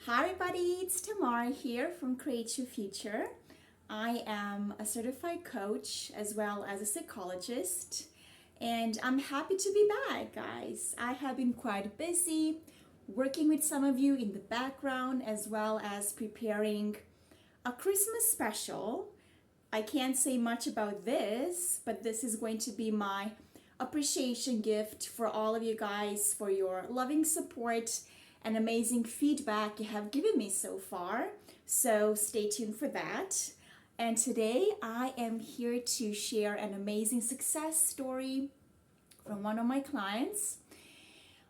Hi everybody, it's Tamara here from Create Your Future. I am a certified coach as well as a psychologist, and I'm happy to be back, guys. I have been quite busy working with some of you in the background as well as preparing a Christmas special. I can't say much about this, but this is going to be my appreciation gift for all of you guys for your loving support and amazing feedback you have given me so far. So stay tuned for that. And today I am here to share an amazing success story from one of my clients.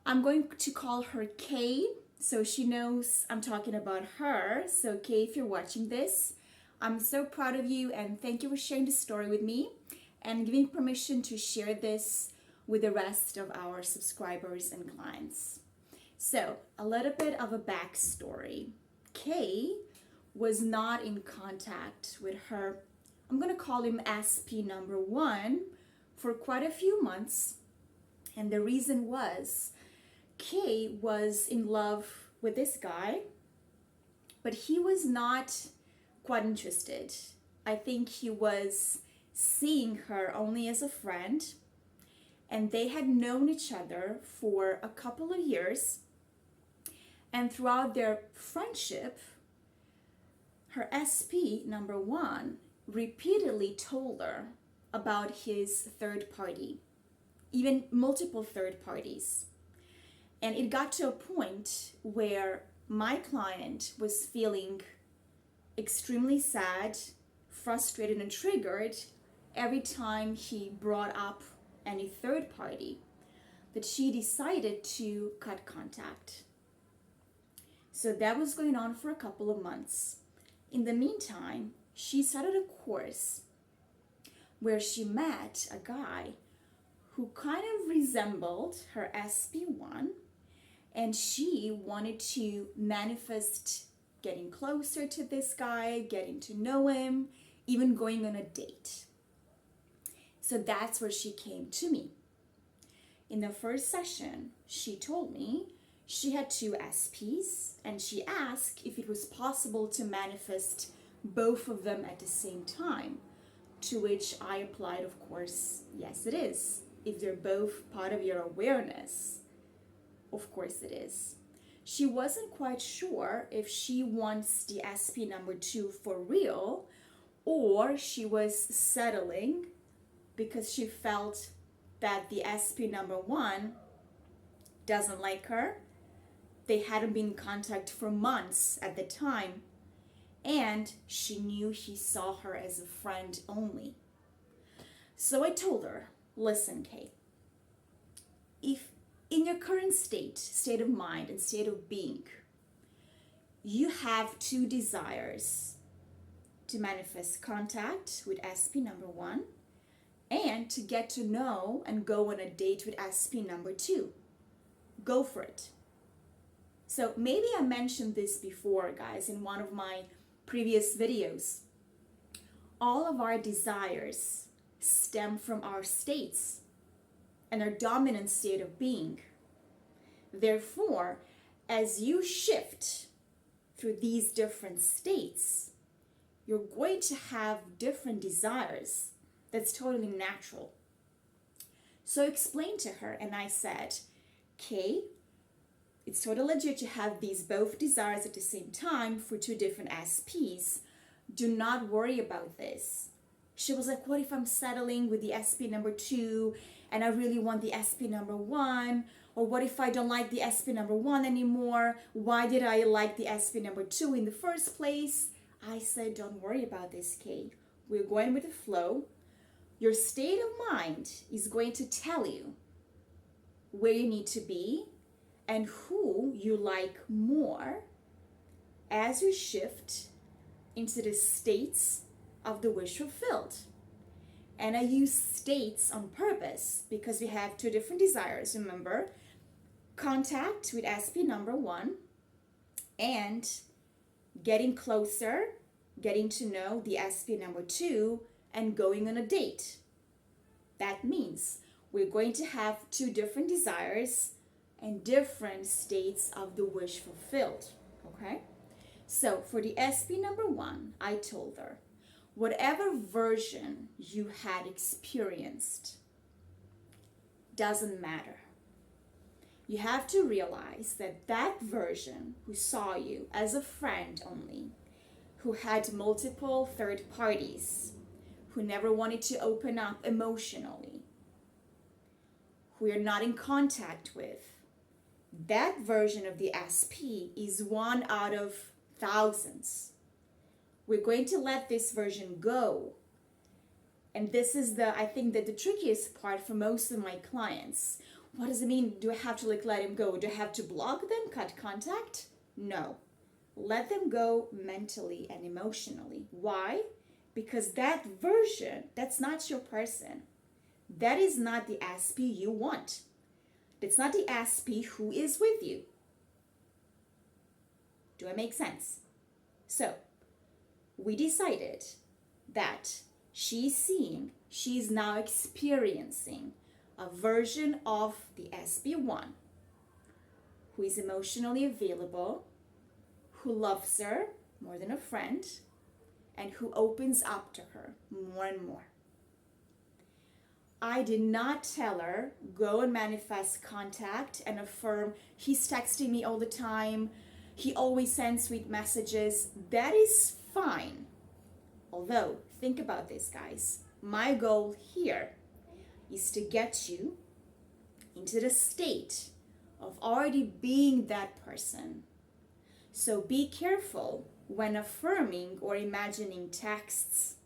I'm going to call her Kay, so she knows I'm talking about her. So Kay, if you're watching this, I'm so proud of you and thank you for sharing the story with me and giving permission to share this with the rest of our subscribers and clients. So, a little bit of a backstory. Kay was not in contact with her, I'm going to call him SP number one, for quite a few months. And the reason was Kay was in love with this guy, but he was not quite interested. I think he was seeing her only as a friend, and they had known each other for a couple of years. And throughout their friendship, her SP number one repeatedly told her about his third party, even multiple third parties. And it got to a point where my client was feeling extremely sad, frustrated, and triggered every time he brought up any third party, that she decided to cut contact. So that was going on for a couple of months. In the meantime, she started a course where she met a guy who kind of resembled her SP1, and she wanted to manifest getting closer to this guy, getting to know him, even going on a date. So that's where she came to me. In the first session, she told me she had two SPs, and she asked if it was possible to manifest both of them at the same time, to which I applied, of course, yes it is. If they're both part of your awareness, of course it is. She wasn't quite sure if she wants the SP number two for real, or she was settling because she felt that the SP number one doesn't like her. They hadn't been in contact for months at the time, and she knew he saw her as a friend only. So I told her, listen, Kate, if in your current state of mind and state of being, you have two desires: to manifest contact with SP number one and to get to know and go on a date with SP number two, go for it. So maybe I mentioned this before, guys, in one of my previous videos. All of our desires stem from our states and our dominant state of being. Therefore, as you shift through these different states, you're going to have different desires. That's totally natural. So I explained to her and I said, Kay, it's totally legit to have these both desires at the same time for two different SPs. Do not worry about this. She was like, what if I'm settling with the SP number two and I really want the SP number one? Or what if I don't like the SP number one anymore? Why did I like the SP number two in the first place? I said, don't worry about this, Kate. We're going with the flow. Your state of mind is going to tell you where you need to be and who you like more as you shift into the states of the wish fulfilled. And I use states on purpose because we have two different desires, remember? Contact with SP number one and getting closer, getting to know the SP number two, and going on a date. That means we're going to have two different desires and different states of the wish fulfilled, Okay? So for the SP number 1, I told her, whatever version you had experienced doesn't matter. You have to realize that that version who saw you as a friend only, who had multiple third parties, who never wanted to open up emotionally, who you're not in contact with, that version of the SP is one out of thousands. We're going to let this version go. And this is I think the trickiest part for most of my clients. What does it mean? Do I have to let him go? Do I have to block them, cut contact? No. Let them go mentally and emotionally. Why? Because that version, that's not your person. That is not the SP you want. It's not the SP who is with you. Do I make sense? So, we decided that she's now experiencing a version of the SB1 who is emotionally available, who loves her more than a friend, and who opens up to her more and more. I did not tell her, go and manifest contact and affirm, he's texting me all the time, he always sends sweet messages. That is fine. Although, think about this, guys. My goal here is to get you into the state of already being that person. So be careful when affirming or imagining texts,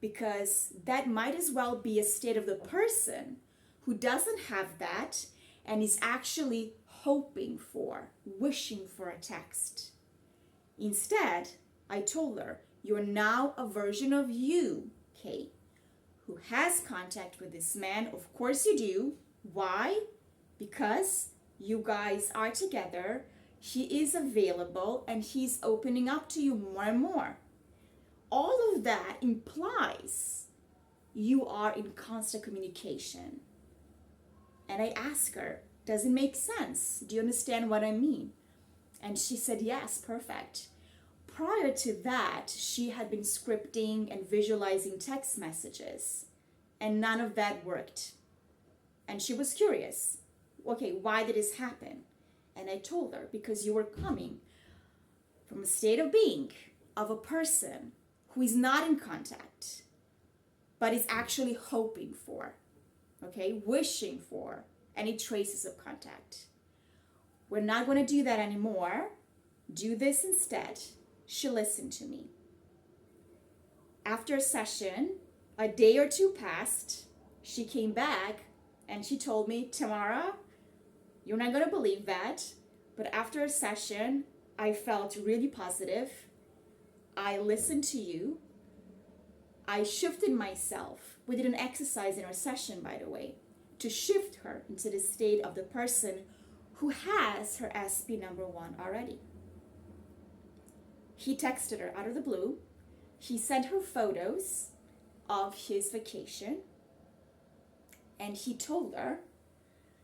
because that might as well be a state of the person who doesn't have that and is actually hoping for, wishing for a text. Instead, I told her, you're now a version of you, Kate, who has contact with this man. Of course you do. Why? Because you guys are together, he is available, and he's opening up to you more and more. All of that implies you are in constant communication. And I asked her, does it make sense? Do you understand what I mean? And she said, yes, perfect. Prior to that, she had been scripting and visualizing text messages, and none of that worked. And she was curious. Okay, why did this happen? And I told her, because you were coming from a state of being of a person who is not in contact, but is actually hoping for, okay, wishing for any traces of contact. We're not going to do that anymore. Do this instead. She listened to me. After a session, a day or two passed, she came back and she told me, Tamara, you're not going to believe that, but after a session, I felt really positive. I listened to you. I shifted myself. We did an exercise in our session, by the way, to shift her into the state of the person who has her SP number 1 already. He texted her out of the blue. He sent her photos of his vacation. And he told her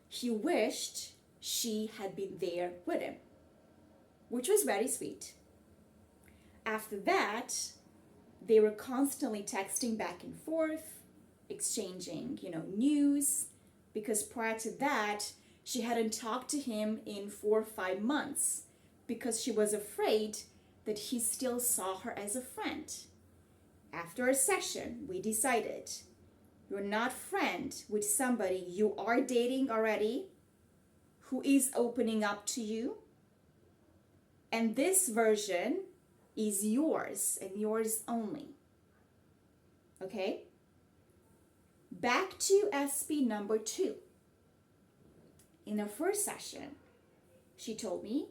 he wished she had been there with him, which was very sweet. After that, they were constantly texting back and forth, exchanging, news, because prior to that, she hadn't talked to him in 4 or 5 months because she was afraid that he still saw her as a friend. After a session, we decided you're not friend with somebody you are dating already who is opening up to you. And this version is yours and yours only. Okay? Back to SP number 2. In our first session, she told me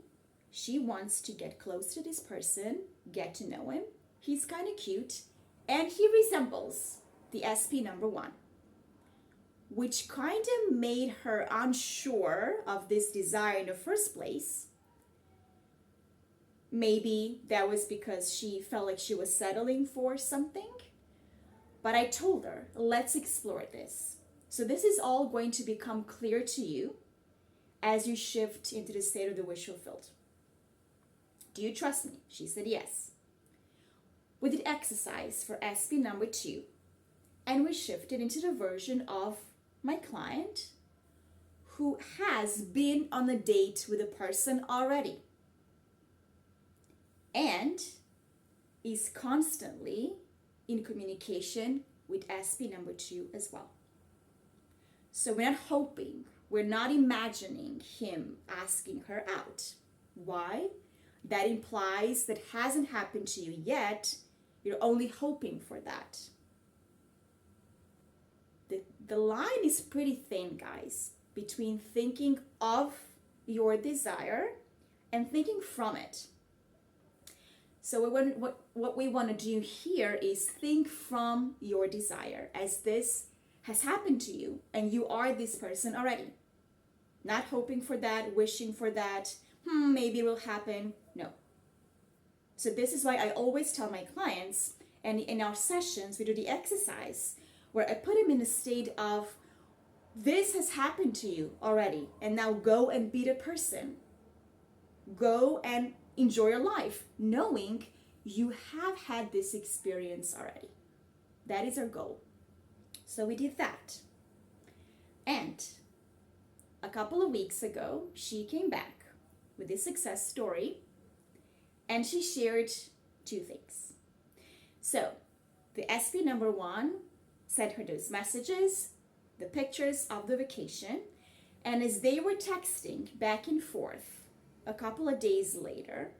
she wants to get close to this person, get to know him. He's kind of cute, and he resembles the SP number 1, which kind of made her unsure of this desire in the first place. Maybe that was because she felt like she was settling for something. But I told her, let's explore this. So this is all going to become clear to you as you shift into the state of the wish fulfilled. Do you trust me? She said yes. We did exercise for SP number 2, and we shifted into the version of my client who has been on a date with a person already and is constantly in communication with SP number 2 as well. So we're not hoping, we're not imagining him asking her out. Why? That implies that hasn't happened to you yet. You're only hoping for that. The line is pretty thin, guys, between thinking of your desire and thinking from it. So what we want to do here is think from your desire, as this has happened to you and you are this person already. Not hoping for that, wishing for that, maybe it will happen. No. So this is why I always tell my clients, and in our sessions we do the exercise where I put them in a state of, this has happened to you already, and now go and be the person. Go and enjoy your life, knowing you have had this experience already. That is our goal. So we did that. And a couple of weeks ago, she came back with this success story, and she shared 2 things. So the SP number 1 sent her those messages, the pictures of the vacation, and as they were texting back and forth a couple of days later,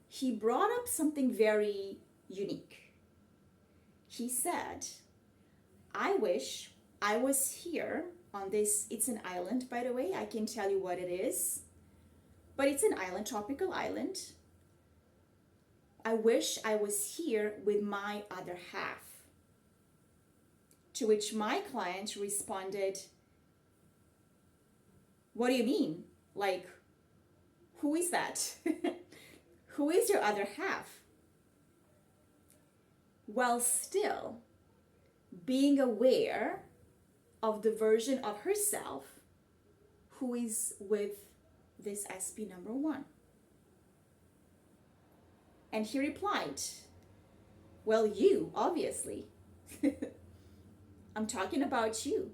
he brought up something very unique. He said, I wish I was here on this, it's an island, by the way, I can tell you what it is, but it's an island, tropical island. I wish I was here with my other half. To which my client responded, what do you mean? Like, who is that? Who is your other half? While still being aware of the version of herself who is with this SP number 1. And he replied, well, you, obviously. I'm talking about you.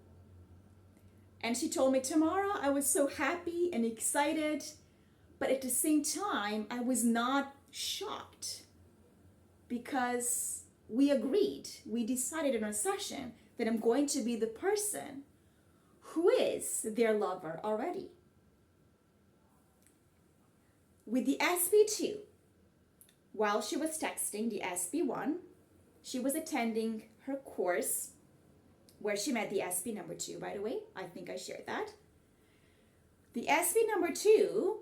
And she told me, Tamara, I was so happy and excited, but at the same time, I was not shocked because we agreed, we decided in our session that I'm going to be the person who is their lover already. With the SP2, while she was texting the SP1, she was attending her course where she met the SP number 2, by the way. I think I shared that. The SP number 2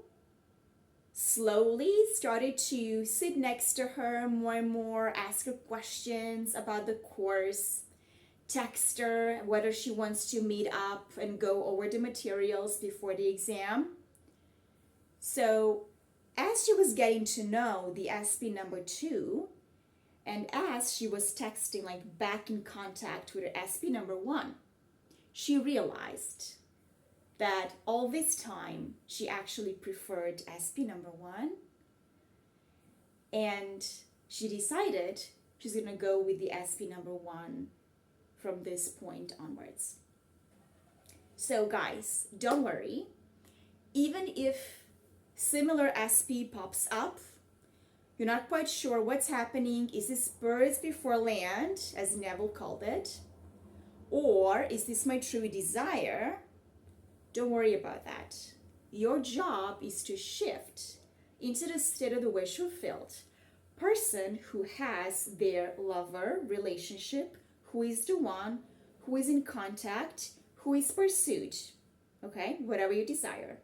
slowly started to sit next to her more and more, ask her questions about the course, text her whether she wants to meet up and go over the materials before the exam. So as she was getting to know the SP number 2, and as she was texting, like back in contact with her SP number 1, she realized that all this time she actually preferred SP number 1, and she decided she's gonna go with the SP number 1 from this point onwards. So guys, don't worry. Even if similar SP pops up, you're not quite sure what's happening. Is this birds before land, as Neville called it? Or is this my true desire? Don't worry about that. Your job is to shift into the state of the wish fulfilled person who has their lover relationship, who is the one, who is in contact, who is pursued, okay? Whatever you desire.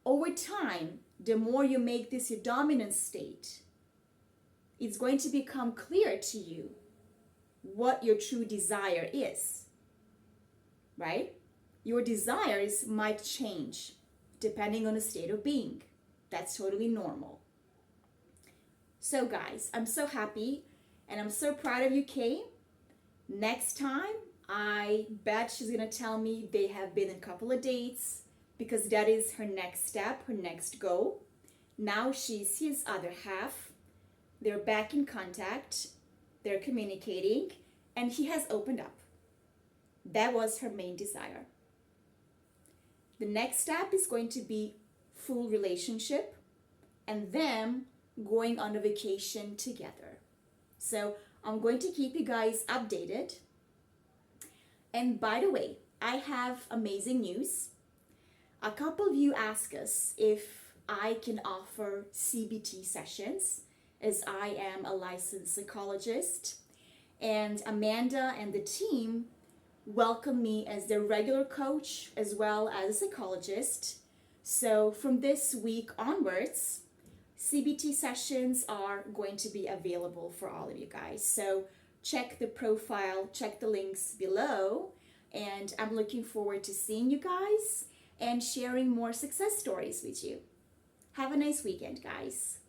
Over time, the more you make this your dominant state, it's going to become clear to you what your true desire is, right? Your desires might change depending on the state of being. That's totally normal. So guys, I'm so happy and I'm so proud of you, Kay. Next time, I bet she's gonna tell me they have been in a couple of dates, because that is her next step, her next goal. Now she's his other half. They're back in contact. They're communicating, and he has opened up. That was her main desire. The next step is going to be full relationship and them going on a vacation together. So I'm going to keep you guys updated. And by the way, I have amazing news. A couple of you asked us if I can offer CBT sessions, as I am a licensed psychologist. And Amanda and the team welcome me as their regular coach as well as a psychologist. So from this week onwards, CBT sessions are going to be available for all of you guys. So check the profile, check the links below, and I'm looking forward to seeing you guys and sharing more success stories with you. Have a nice weekend, guys.